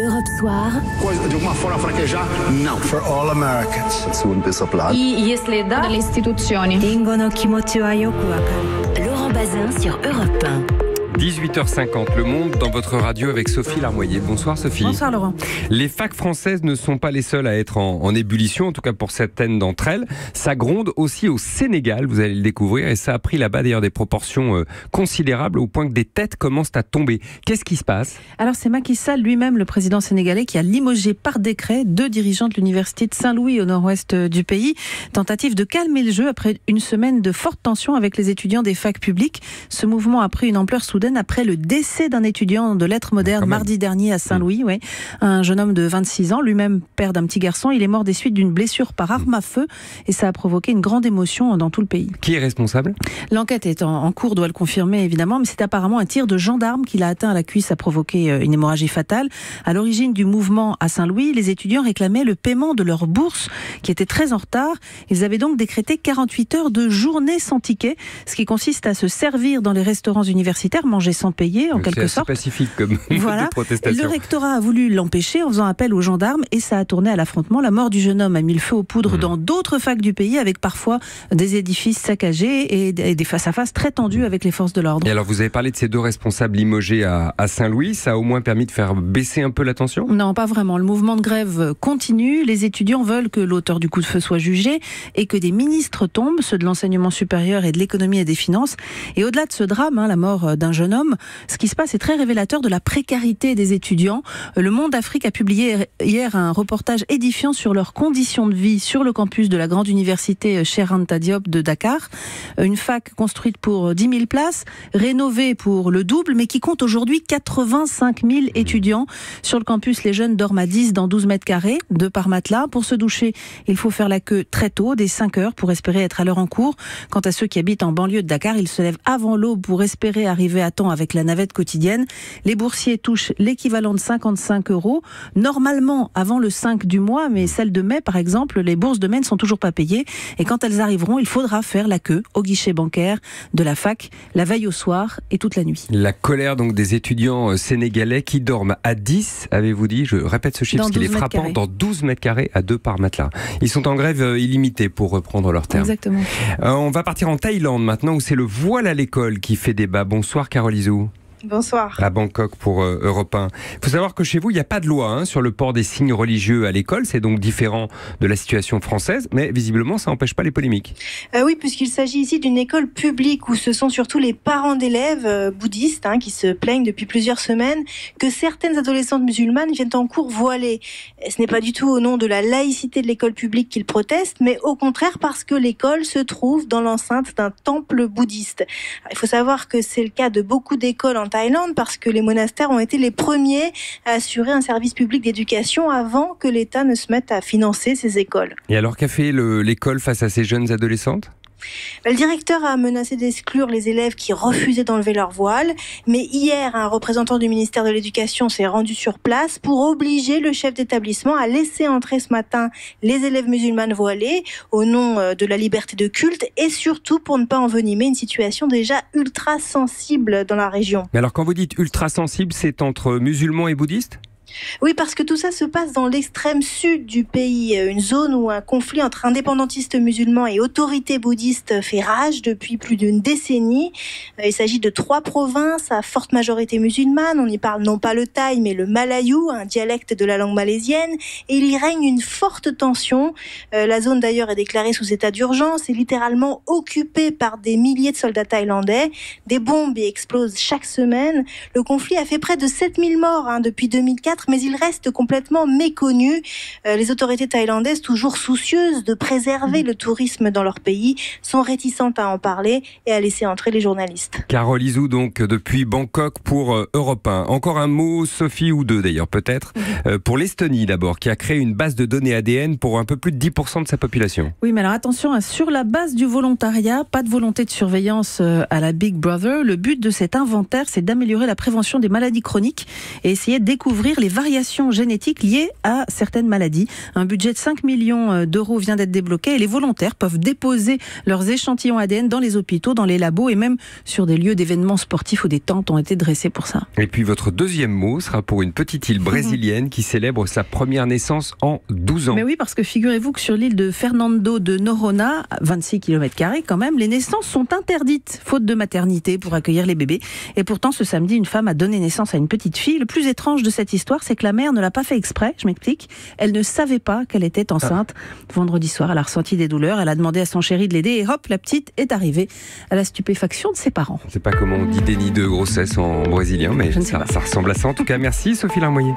Europe Soir. De uma forma fraquejar? Não. For all Americans. Если да, dalle istituzioni. Laurent Bazin sur Europe 1. 18h50, Le Monde dans votre radio avec Sophie Larmoyer. Bonsoir Sophie. Bonsoir Laurent. Les facs françaises ne sont pas les seules à être en ébullition, en tout cas pour certaines d'entre elles. Ça gronde aussi au Sénégal, vous allez le découvrir, et ça a pris là-bas d'ailleurs des proportions considérables au point que des têtes commencent à tomber. Qu'est-ce qui se passe ? Alors c'est Macky Sall lui-même, le président sénégalais, qui a limogé par décret 2 dirigeants de l'université de Saint-Louis au nord-ouest du pays. Tentative de calmer le jeu après une semaine de fortes tensions avec les étudiants des facs publiques. Ce mouvement a pris une ampleur soudaine après le décès d'un étudiant de lettres modernes mardi dernier à Saint-Louis. Ouais. Un jeune homme de 26 ans, lui-même père d'un petit garçon. Il est mort des suites d'une blessure par arme à feu et ça a provoqué une grande émotion dans tout le pays. Qui est responsable ? L'enquête est en cours, doit le confirmer évidemment, mais c'est apparemment un tir de gendarme qui l'a atteint à la cuisse, a provoqué une hémorragie fatale. À l'origine du mouvement à Saint-Louis, les étudiants réclamaient le paiement de leur bourse qui était très en retard. Ils avaient donc décrété 48 heures de journée sans ticket, ce qui consiste à se servir dans les restaurants universitaires, manger sans payer en quelque sorte. C'est pacifique comme voilà. protestation. Le rectorat a voulu l'empêcher en faisant appel aux gendarmes et ça a tourné à l'affrontement. La mort du jeune homme a mis le feu aux poudres dans d'autres facs du pays, avec parfois des édifices saccagés et des face-à-face très tendus avec les forces de l'ordre. Et alors vous avez parlé de ces 2 responsables limogés à Saint-Louis, ça a au moins permis de faire baisser un peu la tension ? Non, pas vraiment. Le mouvement de grève continue. Les étudiants veulent que l'auteur du coup de feu soit jugé et que des ministres tombent, ceux de l'enseignement supérieur et de l'économie et des finances. Et au-delà de ce drame, la mort d'un jeune homme, ce qui se passe est très révélateur de la précarité des étudiants. Le Monde Afrique a publié hier un reportage édifiant sur leurs conditions de vie sur le campus de la grande université Cheikh Anta Diop de Dakar. Une fac construite pour 10 000 places, rénovée pour le double, mais qui compte aujourd'hui 85 000 étudiants. Sur le campus, les jeunes dorment à 10 dans 12 mètres carrés, 2 par matelas. Pour se doucher, il faut faire la queue très tôt, dès 5 heures, pour espérer être à l'heure en cours. Quant à ceux qui habitent en banlieue de Dakar, ils se lèvent avant l'aube pour espérer arriver à temps avec la navette quotidienne. Les boursiers touchent l'équivalent de 55 €, normalement avant le 5 du mois, mais celles de mai, par exemple, les bourses de mai ne sont toujours pas payées. Et quand elles arriveront, il faudra faire la queue au guichet bancaire de la fac, la veille au soir et toute la nuit. La colère donc des étudiants sénégalais qui dorment à 10, avez-vous dit, je répète ce chiffre parce qu'il est frappant, dans 12 mètres carrés à 2 par matelas. Ils sont en grève illimitée pour reprendre leur terme. Exactement. On va partir en Thaïlande maintenant où c'est le voile à l'école qui fait débat. Bonsoir Carole Izou. Bonsoir. À Bangkok pour Europe 1. Il faut savoir que chez vous, il n'y a pas de loi sur le port des signes religieux à l'école. C'est donc différent de la situation française, mais visiblement, ça n'empêche pas les polémiques. Oui, puisqu'il s'agit ici d'une école publique où ce sont surtout les parents d'élèves bouddhistes qui se plaignent depuis plusieurs semaines que certaines adolescentes musulmanes viennent en cours voilées. Ce n'est pas du tout au nom de la laïcité de l'école publique qu'ils protestent, mais au contraire parce que l'école se trouve dans l'enceinte d'un temple bouddhiste. Alors, il faut savoir que c'est le cas de beaucoup d'écoles en Thaïlande parce que les monastères ont été les premiers à assurer un service public d'éducation avant que l'État ne se mette à financer ces écoles. Et alors qu'a fait l'école face à ces jeunes adolescentes ? Le directeur a menacé d'exclure les élèves qui refusaient d'enlever leur voile, mais hier, un représentant du ministère de l'Éducation s'est rendu sur place pour obliger le chef d'établissement à laisser entrer ce matin les élèves musulmanes voilés au nom de la liberté de culte et surtout pour ne pas envenimer une situation déjà ultra sensible dans la région. Mais alors quand vous dites ultra sensible, c'est entre musulmans et bouddhistes ? Oui, parce que tout ça se passe dans l'extrême sud du pays, une zone où un conflit entre indépendantistes musulmans et autorités bouddhistes fait rage depuis plus d'une décennie. Il s'agit de 3 provinces à forte majorité musulmane. On y parle non pas le thaï, mais le malayu, un dialecte de la langue malaisienne. Et il y règne une forte tension. La zone d'ailleurs est déclarée sous état d'urgence et littéralement occupée par des milliers de soldats thaïlandais. Des bombes y explosent chaque semaine. Le conflit a fait près de 7000 morts depuis 2004. Mais il reste complètement méconnu. Les autorités thaïlandaises, toujours soucieuses de préserver le tourisme dans leur pays, sont réticentes à en parler et à laisser entrer les journalistes. Carole Izou, donc, depuis Bangkok pour Europe 1. Encore un mot, Sophie, ou 2 d'ailleurs peut-être, pour l'Estonie d'abord, qui a créé une base de données ADN pour un peu plus de 10% de sa population. Oui, mais alors attention, sur la base du volontariat, pas de volonté de surveillance à la Big Brother. Le but de cet inventaire, c'est d'améliorer la prévention des maladies chroniques et essayer de découvrir les des variations génétiques liées à certaines maladies. Un budget de 5 millions d'euros vient d'être débloqué et les volontaires peuvent déposer leurs échantillons ADN dans les hôpitaux, dans les labos et même sur des lieux d'événements sportifs où des tentes ont été dressées pour ça. Et puis votre deuxième mot sera pour une petite île brésilienne qui célèbre sa première naissance en 12 ans. Mais oui, parce que figurez-vous que sur l'île de Fernando de Noronha, 26 km² quand même, les naissances sont interdites, faute de maternité pour accueillir les bébés. Et pourtant, ce samedi, une femme a donné naissance à une petite fille. Le plus étrange de cette histoire, c'est que la mère ne l'a pas fait exprès, je m'explique. Elle ne savait pas qu'elle était enceinte. Vendredi soir, elle a ressenti des douleurs, elle a demandé à son chéri de l'aider et hop, la petite est arrivée à la stupéfaction de ses parents. Je ne sais pas comment on dit déni de grossesse en brésilien, mais ça ressemble à ça. En tout cas, merci Sophie Larmoyer.